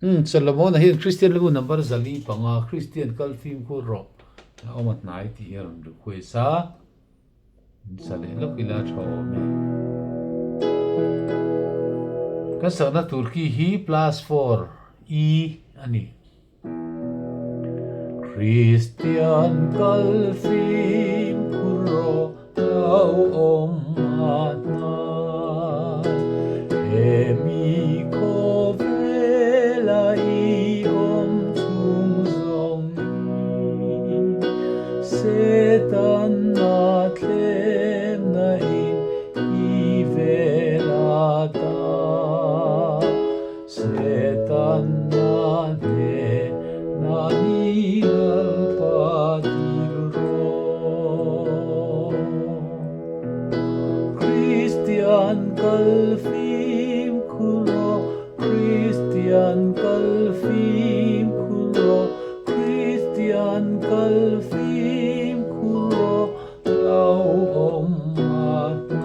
Solomona hi Kristian lagu number zali panga Kristian kal fimkhur rawh omat nai ti hiram requesa sale lokila thome kasana turki hi +4 e ani Kristian kal fimkhur rawh omat nai emi Setan na tlem na in ivelata Setan na ne na nilal patilro Kristian kalfim kuro Kristian kalfim kuro Kristian kalfim kuro rawh omat nai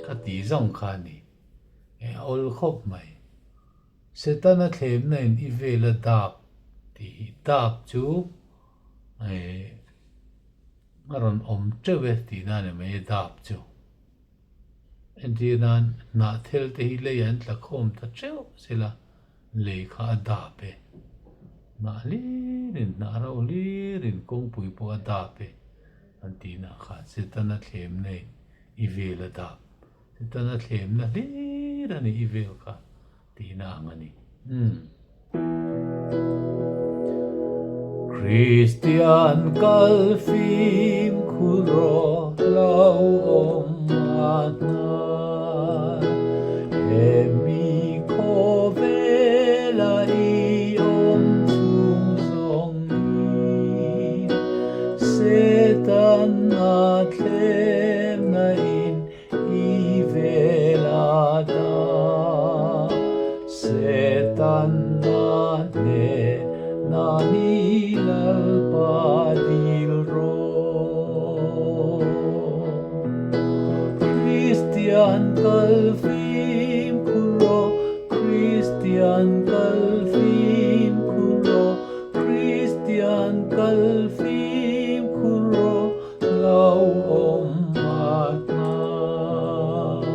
Kati zong khani ol khop mai Setana thlem na in ivela dap ti dap chu ngaron trewe ti na ne me dap chu Indian na thel te hi le yan tla khom ta treo sila le kha dape na lirin na rau lirin kong pui po dape antina kha setana thlem nei ivela dap setana thlem na lirani ivel kha tina ngani Kristian kalfim khuro rawh omat nai emi kovela iom zong setan na tlem na in ivelada setan na ne na nilal padilro Kristian kalfim kuro Kristian kalfim kuro Kristian kalfim kuro rawh omat nai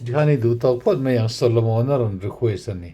Dihani du tau pot me yang Solomona ron request ani